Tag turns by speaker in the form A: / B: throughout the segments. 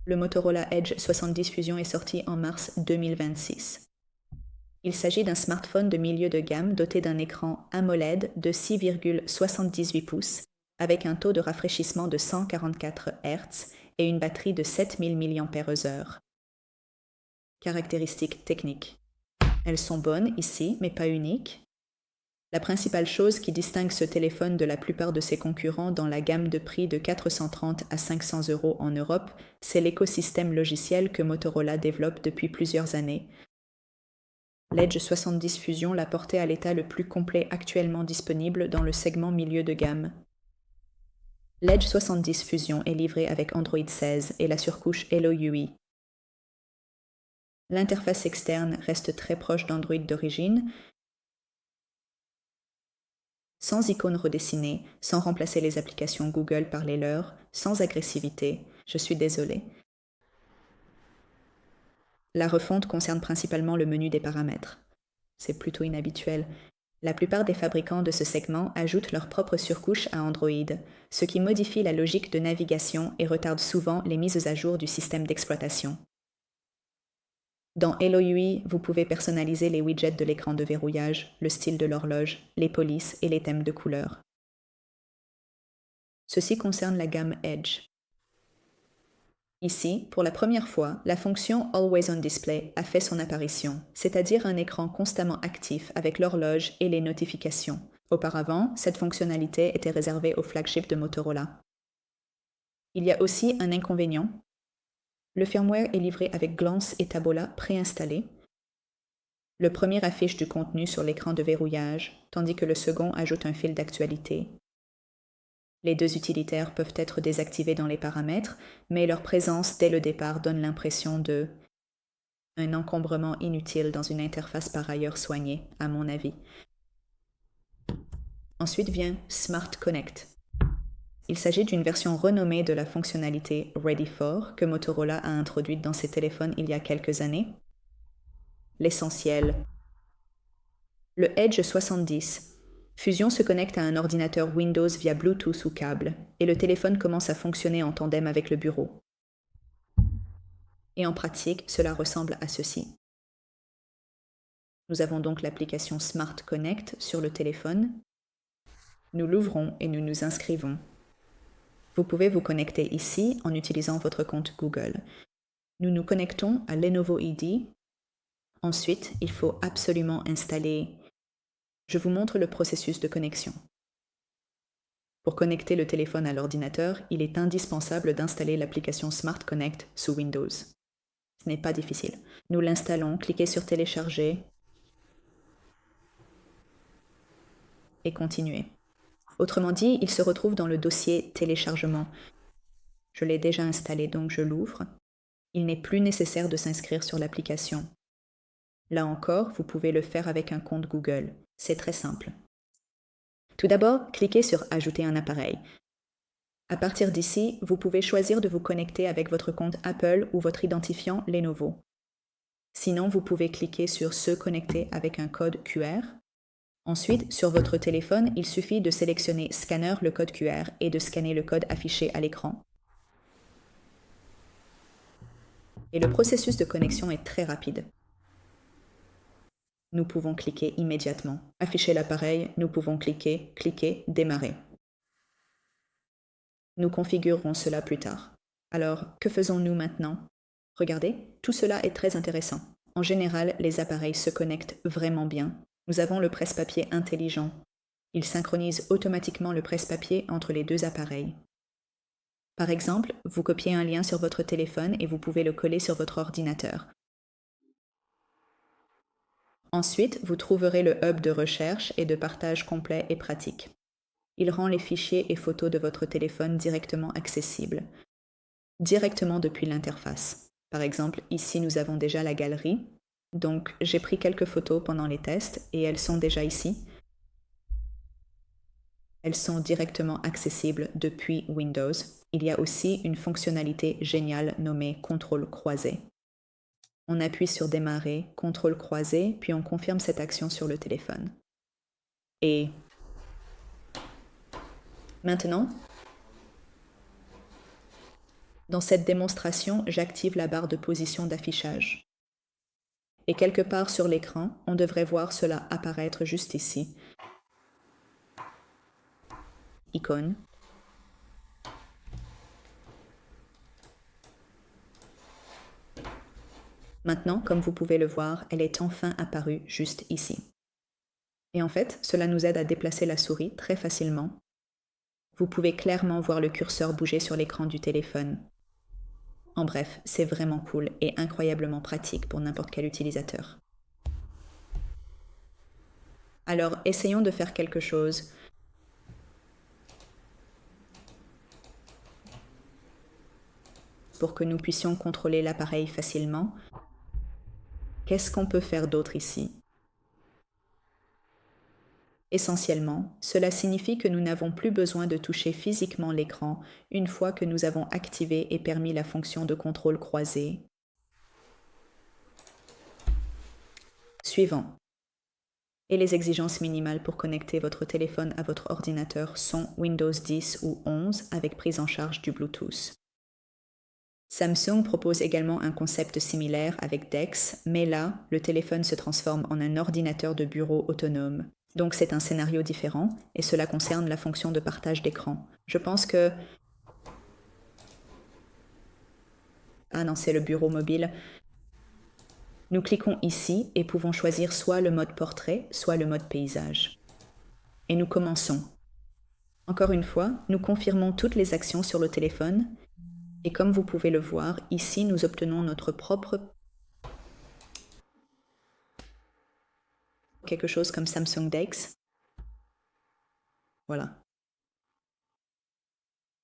A: Le Motorola Edge 70 Fusion est sorti en mars 2026. Il s'agit d'un smartphone de milieu de gamme doté d'un écran AMOLED de 6,78 pouces avec un taux de rafraîchissement de 144 Hz et une batterie de 7000 mAh. Caractéristiques techniques. Elles sont bonnes ici, mais pas uniques. La principale chose qui distingue ce téléphone de la plupart de ses concurrents dans la gamme de prix de 430 à 500 € en Europe, c'est l'écosystème logiciel que Motorola développe depuis plusieurs années. L'Edge 70 Fusion l'a porté à l'état le plus complet actuellement disponible dans le segment milieu de gamme. L'Edge 70 Fusion est livré avec Android 16 et la surcouche Hello UI. L'interface externe reste très proche d'Android d'origine, sans icônes redessinées, sans remplacer les applications Google par les leurs, sans agressivité. Je suis désolée. La refonte concerne principalement le menu des paramètres. C'est plutôt inhabituel. La plupart des fabricants de ce segment ajoutent leur propre surcouche à Android, ce qui modifie la logique de navigation et retarde souvent les mises à jour du système d'exploitation. Dans Hello UI, vous pouvez personnaliser les widgets de l'écran de verrouillage, le style de l'horloge, les polices et les thèmes de couleurs. Ceci concerne la gamme Edge. Ici, pour la première fois, la fonction Always on Display a fait son apparition, c'est-à-dire un écran constamment actif avec l'horloge et les notifications. Auparavant, cette fonctionnalité était réservée au flagship de Motorola. Il y a aussi un inconvénient. Le firmware est livré avec Glance et Tabola préinstallés. Le premier affiche du contenu sur l'écran de verrouillage, tandis que le second ajoute un fil d'actualité. Les deux utilitaires peuvent être désactivés dans les paramètres, mais leur présence dès le départ donne l'impression de un encombrement inutile dans une interface par ailleurs soignée, à mon avis. Ensuite vient Smart Connect. Il s'agit d'une version renommée de la fonctionnalité Ready For que Motorola a introduite dans ses téléphones il y a quelques années. L'essentiel. Le Edge 70 Fusion se connecte à un ordinateur Windows via Bluetooth ou câble, et le téléphone commence à fonctionner en tandem avec le bureau. Et en pratique, cela ressemble à ceci. Nous avons donc l'application Smart Connect sur le téléphone. Nous l'ouvrons et nous nous inscrivons. Vous pouvez vous connecter ici en utilisant votre compte Google. Nous nous connectons à Lenovo ID. Ensuite, il faut absolument installer. Je vous montre le processus de connexion. Pour connecter le téléphone à l'ordinateur, il est indispensable d'installer l'application Smart Connect sous Windows. Ce n'est pas difficile. Nous l'installons, cliquez sur Télécharger et continuez. Autrement dit, il se retrouve dans le dossier Téléchargement. Je l'ai déjà installé, donc je l'ouvre. Il n'est plus nécessaire de s'inscrire sur l'application. Là encore, vous pouvez le faire avec un compte Google. C'est très simple. Tout d'abord, cliquez sur Ajouter un appareil. À partir d'ici, vous pouvez choisir de vous connecter avec votre compte Apple ou votre identifiant Lenovo. Sinon, vous pouvez cliquer sur Se connecter avec un code QR. Ensuite, sur votre téléphone, il suffit de sélectionner Scanner le code QR et de scanner le code affiché à l'écran. Et le processus de connexion est très rapide. Nous pouvons cliquer immédiatement. Afficher l'appareil, nous pouvons cliquer, démarrer. Nous configurerons cela plus tard. Alors, que faisons-nous maintenant? Regardez, tout cela est très intéressant. En général, les appareils se connectent vraiment bien. Nous avons le presse-papier intelligent. Il synchronise automatiquement le presse-papier entre les deux appareils. Par exemple, vous copiez un lien sur votre téléphone et vous pouvez le coller sur votre ordinateur. Ensuite, vous trouverez le hub de recherche et de partage complet et pratique. Il rend les fichiers et photos de votre téléphone directement accessibles, directement depuis l'interface. Par exemple, ici nous avons déjà la galerie, donc j'ai pris quelques photos pendant les tests et elles sont déjà ici. Elles sont directement accessibles depuis Windows. Il y a aussi une fonctionnalité géniale nommée Contrôle croisé. On appuie sur Démarrer, Contrôle croisé, puis on confirme cette action sur le téléphone. Et maintenant, Dans cette démonstration, j'active la barre de position d'affichage. Et quelque part sur l'écran, on devrait voir cela apparaître juste ici. Icône. Maintenant, comme vous pouvez le voir, elle est enfin apparue juste ici. Et en fait, cela nous aide à déplacer la souris très facilement. Vous pouvez clairement voir le curseur bouger sur l'écran du téléphone. En bref, c'est vraiment cool et incroyablement pratique pour n'importe quel utilisateur. Alors, essayons de faire quelque chose. Pour que nous puissions contrôler l'appareil facilement. Qu'est-ce qu'on peut faire d'autre ici? Essentiellement, cela signifie que nous n'avons plus besoin de toucher physiquement l'écran une fois que nous avons activé et permis la fonction de contrôle croisé. Suivant. Et les exigences minimales pour connecter votre téléphone à votre ordinateur sont Windows 10 ou 11 avec prise en charge du Bluetooth. Samsung propose également un concept similaire avec DeX, mais là, le téléphone se transforme en un ordinateur de bureau autonome. Donc c'est un scénario différent, et cela concerne la fonction de partage d'écran. Je pense que... Ah non, c'est le bureau mobile. Nous cliquons ici et pouvons choisir soit le mode portrait, soit le mode paysage. Et nous commençons. Encore une fois, nous confirmons toutes les actions sur le téléphone, et comme vous pouvez le voir, ici nous obtenons notre propre quelque chose comme Samsung DeX. Voilà.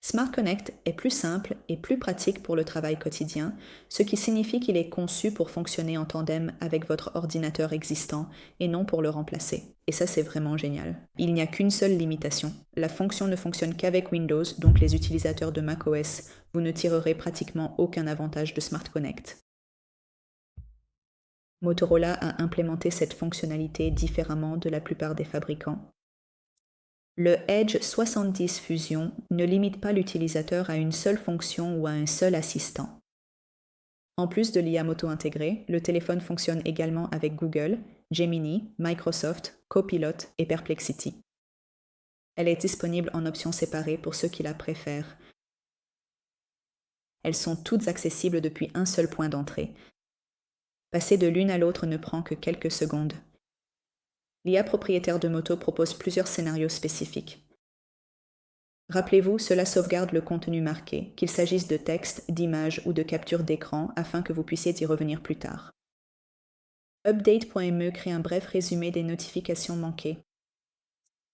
A: Smart Connect est plus simple et plus pratique pour le travail quotidien, ce qui signifie qu'il est conçu pour fonctionner en tandem avec votre ordinateur existant et non pour le remplacer. Et ça, c'est vraiment génial. Il n'y a qu'une seule limitation. La fonction ne fonctionne qu'avec Windows, donc les utilisateurs de macOS, vous ne tirerez pratiquement aucun avantage de Smart Connect. Motorola a implémenté cette fonctionnalité différemment de la plupart des fabricants. Le Edge 70 Fusion ne limite pas l'utilisateur à une seule fonction ou à un seul assistant. En plus de l'IA Moto intégrée, le téléphone fonctionne également avec Google, Gemini, Microsoft, Copilot et Perplexity. Elle est disponible en options séparées pour ceux qui la préfèrent. Elles sont toutes accessibles depuis un seul point d'entrée. Passer de l'une à l'autre ne prend que quelques secondes. L'IA propriétaire de Moto propose plusieurs scénarios spécifiques. Rappelez-vous, cela sauvegarde le contenu marqué, qu'il s'agisse de texte, d'images ou de capture d'écran, afin que vous puissiez y revenir plus tard. Update.me crée un bref résumé des notifications manquées.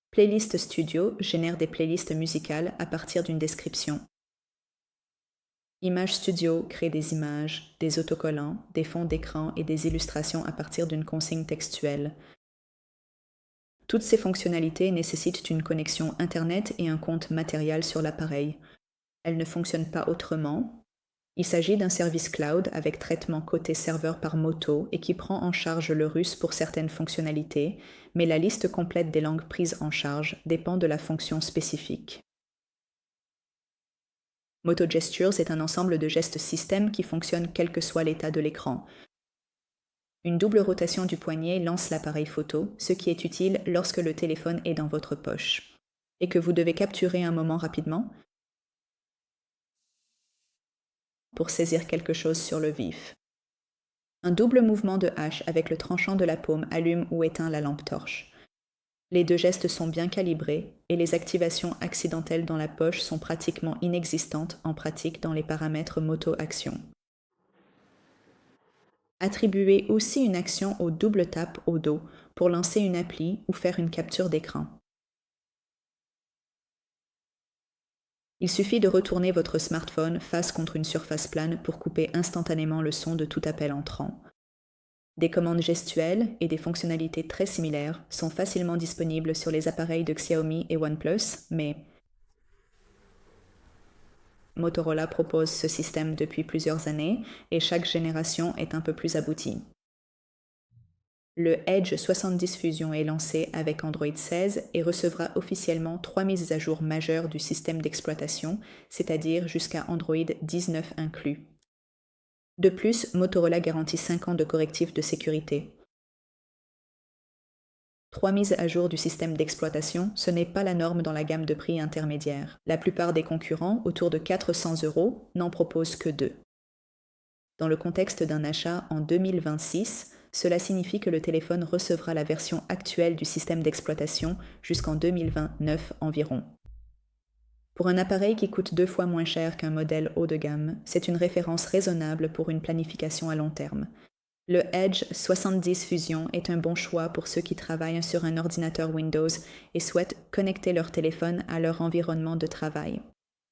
A: Playlist Studio génère des playlists musicales à partir d'une description. Image Studio crée des images, des autocollants, des fonds d'écran et des illustrations à partir d'une consigne textuelle. Toutes ces fonctionnalités nécessitent une connexion Internet et un compte matériel sur l'appareil. Elles ne fonctionnent pas autrement. Il s'agit d'un service cloud avec traitement côté serveur par Moto et qui prend en charge le russe pour certaines fonctionnalités, mais la liste complète des langues prises en charge dépend de la fonction spécifique. Moto Gestures est un ensemble de gestes système qui fonctionnent quel que soit l'état de l'écran. Une double rotation du poignet lance l'appareil photo, ce qui est utile lorsque le téléphone est dans votre poche et que vous devez capturer un moment rapidement pour saisir quelque chose sur le vif. Un double mouvement de hache avec le tranchant de la paume allume ou éteint la lampe torche. Les deux gestes sont bien calibrés et les activations accidentelles dans la poche sont pratiquement inexistantes en pratique dans les paramètres Moto Action. Attribuez aussi une action au double tap au dos pour lancer une appli ou faire une capture d'écran. Il suffit de retourner votre smartphone face contre une surface plane pour couper instantanément le son de tout appel entrant. Des commandes gestuelles et des fonctionnalités très similaires sont facilement disponibles sur les appareils de Xiaomi et OnePlus, mais Motorola propose ce système depuis plusieurs années et chaque génération est un peu plus aboutie. Le Edge 70 Fusion est lancé avec Android 16 et recevra officiellement 3 mises à jour majeures du système d'exploitation, c'est-à-dire jusqu'à Android 19 inclus. De plus, Motorola garantit 5 ans de correctifs de sécurité. 3 mises à jour du système d'exploitation, ce n'est pas la norme dans la gamme de prix intermédiaire. La plupart des concurrents, autour de 400 €, n'en proposent que 2. Dans le contexte d'un achat en 2026, cela signifie que le téléphone recevra la version actuelle du système d'exploitation jusqu'en 2029 environ. Pour un appareil qui coûte 2 fois moins cher qu'un modèle haut de gamme, c'est une référence raisonnable pour une planification à long terme. Le Edge 70 Fusion est un bon choix pour ceux qui travaillent sur un ordinateur Windows et souhaitent connecter leur téléphone à leur environnement de travail.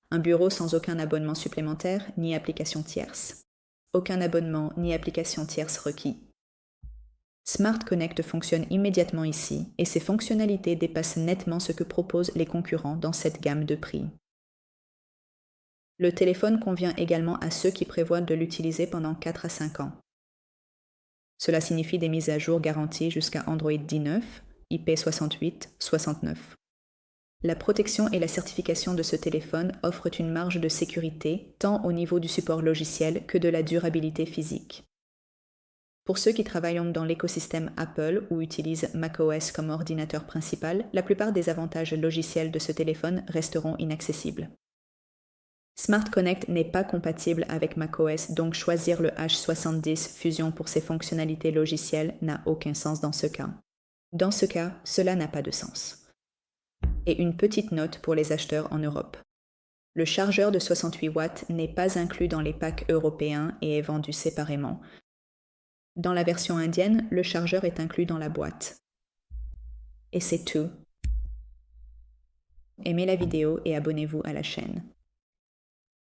A: Un bureau sans aucun abonnement supplémentaire ni application tierce. Aucun abonnement ni application tierce requis. Smart Connect fonctionne immédiatement ici et ses fonctionnalités dépassent nettement ce que proposent les concurrents dans cette gamme de prix. Le téléphone convient également à ceux qui prévoient de l'utiliser pendant 4 à 5 ans. Cela signifie des mises à jour garanties jusqu'à Android 19, IP68, 69. La protection et la certification de ce téléphone offrent une marge de sécurité tant au niveau du support logiciel que de la durabilité physique. Pour ceux qui travaillent dans l'écosystème Apple ou utilisent macOS comme ordinateur principal, la plupart des avantages logiciels de ce téléphone resteront inaccessibles. Smart Connect n'est pas compatible avec macOS, donc choisir le H70 Fusion pour ses fonctionnalités logicielles n'a aucun sens dans ce cas. Dans ce cas, cela n'a pas de sens. Et une petite note pour les acheteurs en Europe. Le chargeur de 68 watts n'est pas inclus dans les packs européens et est vendu séparément. Dans la version indienne, le chargeur est inclus dans la boîte. Et c'est tout. Aimez la vidéo et abonnez-vous à la chaîne.